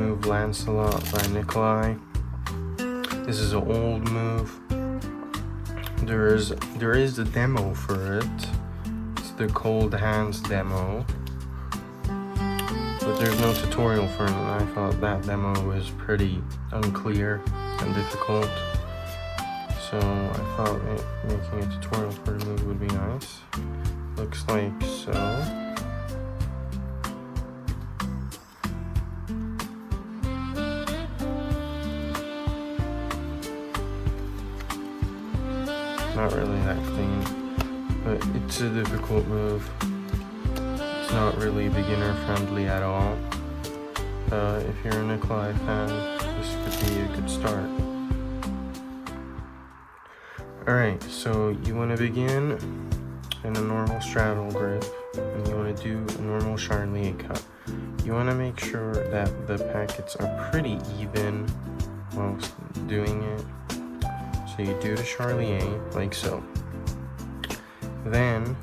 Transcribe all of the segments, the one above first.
move Lancelot by Nikolaj. This is an old move. There is a demo for it. It's the cold hands demo, but there's no tutorial for it, and I thought that demo was pretty unclear and difficult. So I thought making a tutorial for the move would be nice. Looks like so. Not really that clean, but it's a difficult move. It's not really beginner friendly at all. If you're a Nikolaj fan, this could be a good start. Alright, so you want to begin in a normal straddle grip, and you want to do a normal charlier cut. You want to make sure that the packets are pretty even whilst doing it. So you do the charlier like so. Then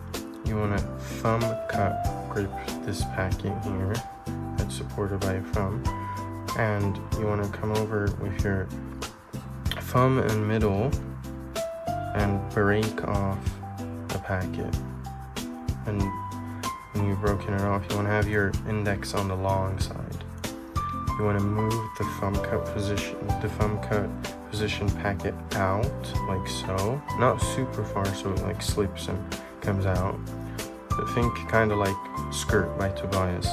you want to thumb cut grip this packet here that's supported by a thumb, and you want to come over with your thumb and middle and break off the packet. And when you've broken it off, you want to have your index on the long side. You want to move the thumb cut position packet out like so, not super far so it like slips and comes out, but think kind of like Skirt by Tobias.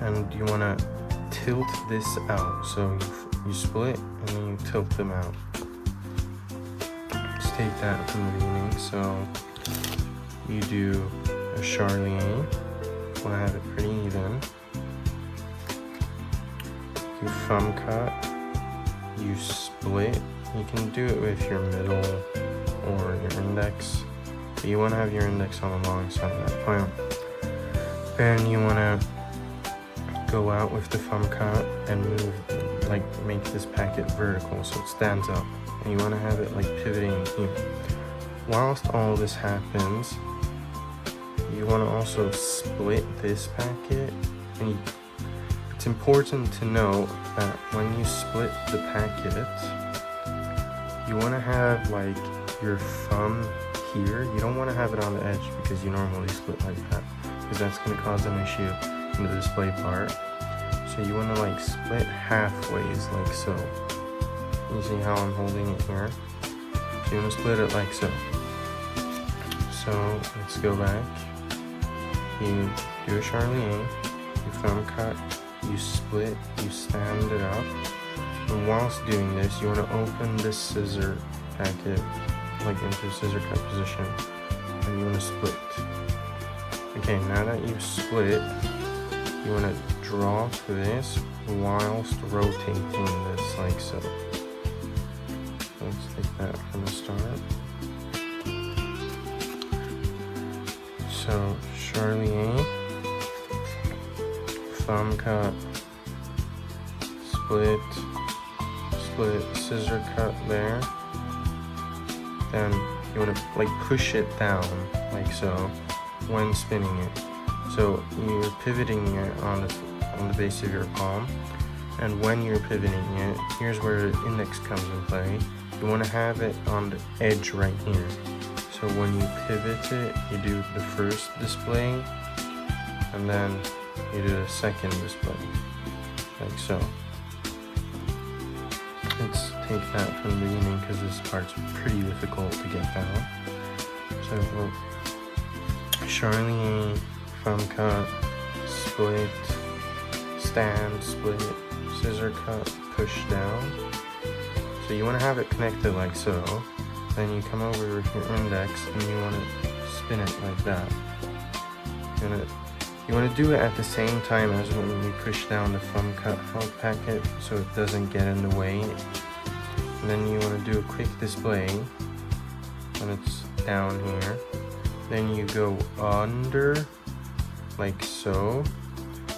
And you want to tilt this out, so you split and then you tilt them out. Let's take that from the beginning. So you do a charlier, you want to have it pretty even. You thumb cut, you split. You can do it with your middle or your index, but you want to have your index on the long side of that point. Then you want to go out with the thumb cut and move, like make this packet vertical so it stands up, and you want to have it like pivoting here. Whilst all this happens, you want to also split this packet, and it's important to know that when you split the packet, you want to have like your thumb here. You don't want to have it on the edge because you normally split like that, because that's going to cause an issue in the display part. So you want to like split halfways like so. You see how I'm holding it here? So you want to split it like so. So let's go back. You do a charlier, you thumb cut, you split, you stand it up, and whilst doing this, you want to open this scissor packet like into a scissor cut position, and you want to split. Okay, now that you've split, you want to drop this whilst rotating this like so. Let's take that from the start. So charlier, thumb cut, split, scissor cut there. Then you want to like push it down like so when spinning it. So you're pivoting it on the base of your palm, and when you're pivoting it, here's where the index comes in play. You want to have it on the edge right here. So when you pivot it, you do the first display, and then you do the second display, like so. Let's take that from the beginning because this part's pretty difficult to get down. So charlier, thumb cut, split, stand, split, scissor cut, push down. So you want to have it connected like so. Then you come over with your index and you want to spin it like that. You want to do it at the same time as when you push down the thumb cut held packet so it doesn't get in the way. And then you want to do a quick display when it's down here. Then you go under like so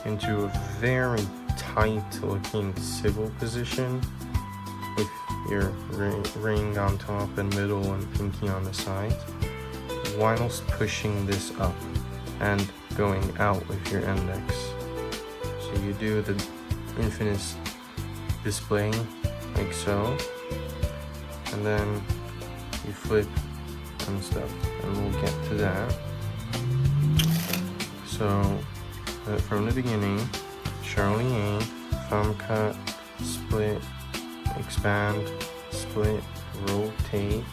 into a very tight looking civil position with your ring on top and middle and pinky on the side, whilst pushing this up and going out with your index. So you do the infinite display like so, and then you flip and stuff, and we'll get to that. So from the beginning, Charlie, thumb cut, split, expand, split, rotate,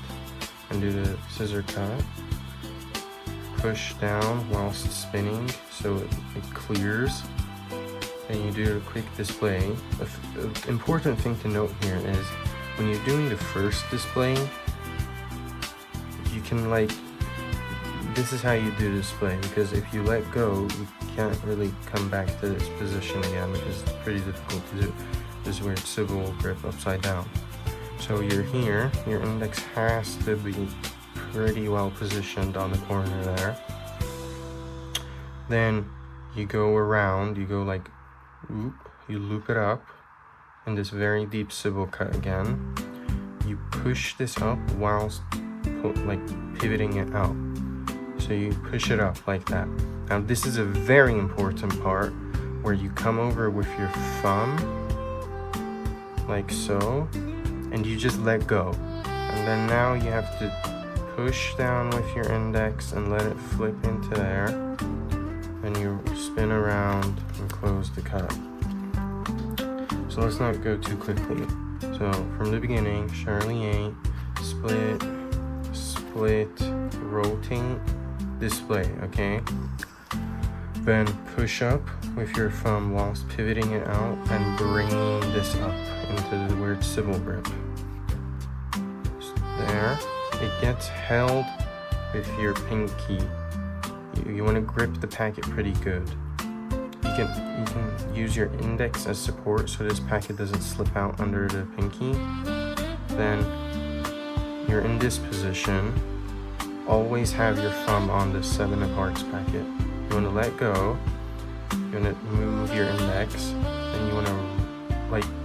and do the scissor cut. Push down whilst spinning so it clears. Then you do a quick display. An important thing to note here is when you're doing the first display, you can this is how you do display, because if you let go, you can't really come back to this position again because it's pretty difficult to do. This weird swivel grip upside down. So you're here, your index has to be pretty well positioned on the corner there. Then you go around, you go like you loop it up in this very deep swivel cut again. You push this up whilst pivoting it out. So you push it up like that. Now this is a very important part where you come over with your thumb like so, and you just let go. And then now you have to push down with your index and let it flip into there. Then you spin around and close the cut. So let's not go too quickly. So from the beginning, Charlie, split, split, rotate, display, okay? Then push up with your thumb whilst pivoting it out and bringing this up into the weird swivel grip. There, it gets held with your pinky. You want to grip the packet pretty good. You can use your index as support so this packet doesn't slip out under the pinky. Then you're in this position. Always have your thumb on the 7 of hearts packet. You want to let go. You want to move your index, and you want to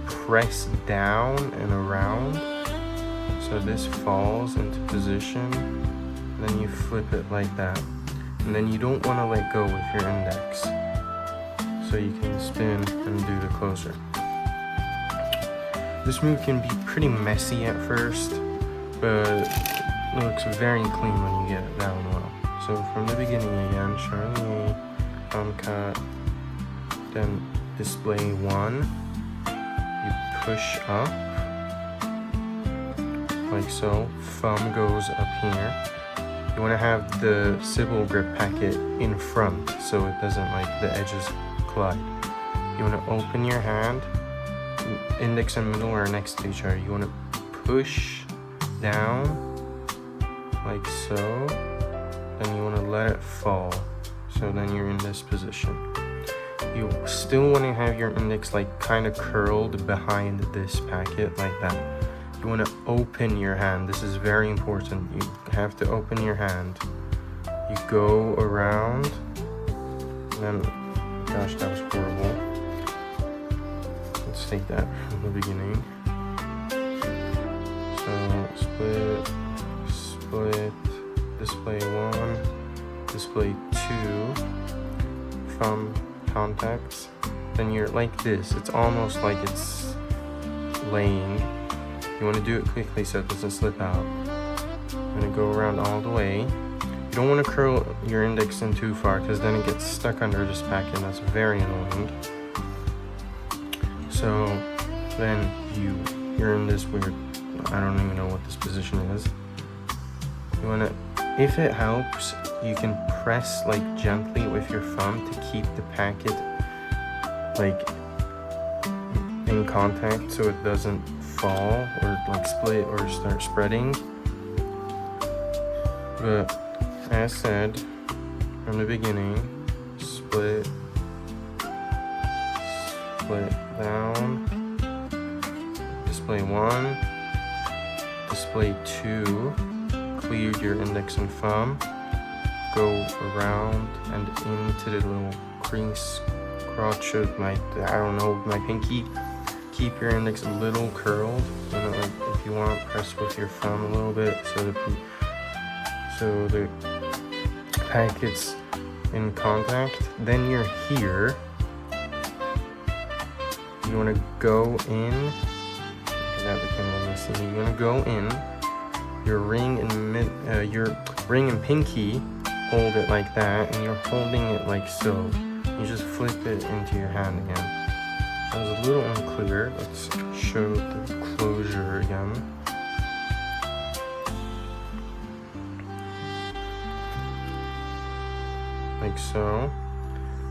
press down and around so this falls into position. Then you flip it like that, and then you don't want to let go with your index, so you can spin and do the closer. This move can be pretty messy at first, but it looks very clean when you get it down well. So from the beginning again, Charlie, thumb cut, then display 1, you push up, like so, thumb goes up here. You want to have the swivel grip packet in front so it doesn't the edges collide. You want to open your hand, index and middle are next to each other. You want to push down like so, then you want to let it fall, so then you're in this position. You still want to have your index kind of curled behind this packet like that. You want to open your hand. This is very important. You have to open your hand. You go around, and then, gosh, that was horrible. Let's take that from the beginning. So split, split, display 1, display 2, thumb contacts. Then you're like this. It's almost like it's laying. You want to do it quickly so it doesn't slip out. I'm going to go around all the way. You don't want to curl your index in too far because then it gets stuck under this packet and that's very annoying. So then you're in this weird, I don't even know what this position is. You want to, if it helps, you can press gently with your thumb to keep the packet in contact so it doesn't fall or split or start spreading. But as said from the beginning, split, split down, display 1, display 2, clear your index and thumb, go around and into the little crease crotch of my pinky. Keep your index a little curled. If you want, press with your thumb a little bit so the packet's in contact. Then you're here. you want to go in. That became a little messy. You want to go in. Your ring and pinky, hold it like that, and you're holding it like so. You just flip it into your hand again. That was a little unclear. Let's show the closure again. Like so.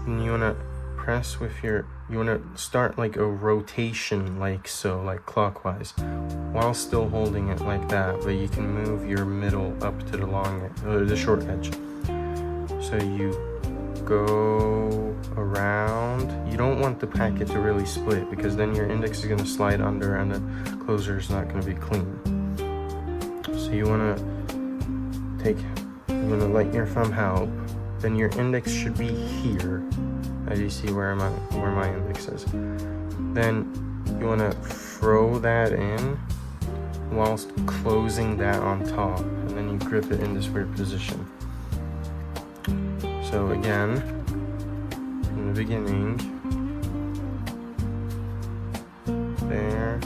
And you want to press with you want to start like a rotation like so, like clockwise, while still holding it like that, but you can move your middle up to the short edge. So you go around. You don't want the packet to really split, because then your index is going to slide under and the closure is not going to be clean. So you want to let your thumb help. Then your index should be here, as you see where my index is. Then you want to throw that in whilst closing that on top, and then you grip it in this weird position. So again, in the beginning, there,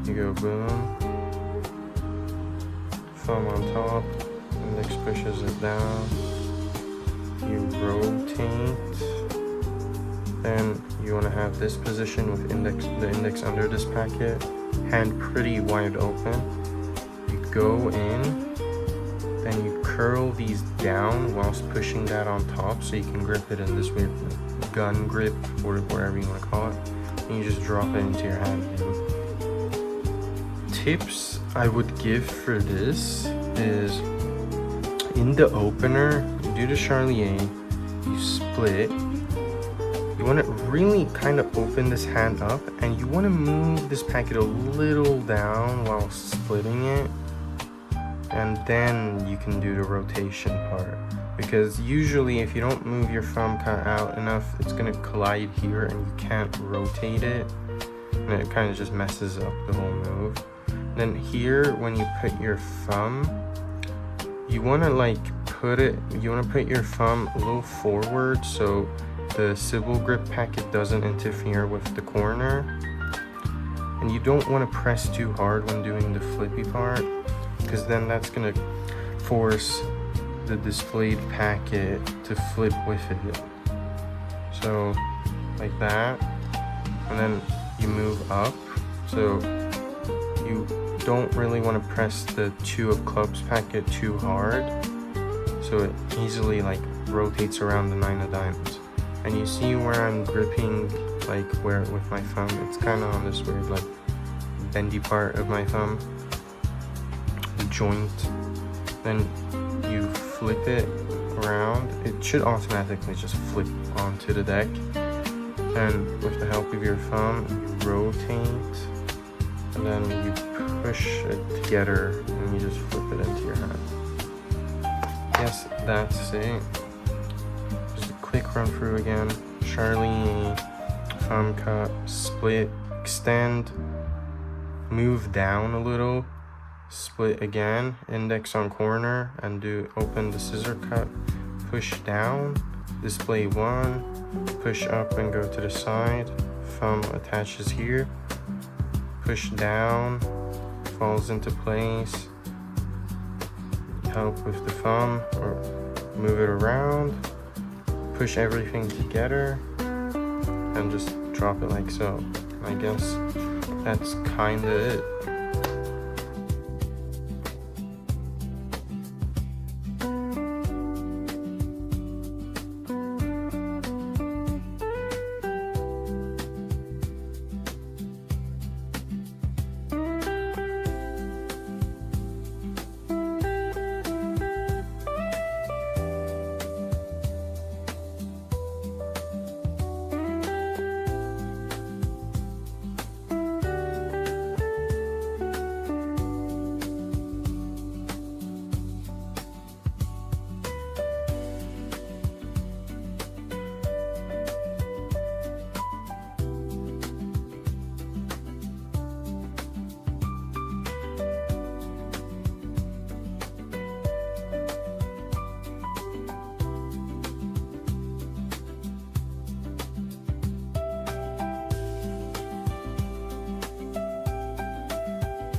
you go boom, thumb on top, index pushes it down, you rotate, then you want to have this position with the index under this packet, hand pretty wide open. You go in, then you curl these down whilst pushing that on top, so you can grip it in this weird gun grip, or whatever you want to call it, and you just drop it into your hand. Tips I would give for this is, in the opener, you do the charlier, you split. You want to really kind of open this hand up, and you want to move this packet a little down while splitting it, and then you can do the rotation part. Because usually if you don't move your thumb cut out enough, it's going to collide here and you can't rotate it, and it kind of just messes up the whole move. Then here, when you put your thumb, you want to put your thumb a little forward so the civil grip packet doesn't interfere with the corner. And you don't want to press too hard when doing the flippy part, because then that's going to force the displayed packet to flip with it. So like that, and then you move up. So you don't really want to press the 2 of clubs packet too hard, so it easily rotates around the 9 of diamonds. And you see where I'm gripping, with my thumb, it's kind of on this weird bendy part of my thumb, the joint. Then you flip it around. It should automatically just flip onto the deck, and with the help of your thumb, you rotate, and then you push it together, and you just flip it into your hand. Yes, that's it. Just a quick run through again. Charlie, thumb cut, split, extend, move down a little, split again, index on corner, and open the scissor cut, push down, display 1, push up and go to the side, thumb attaches here, push down, falls into place, help with the thumb or move it around, push everything together, and just drop it like so. I guess that's kinda it.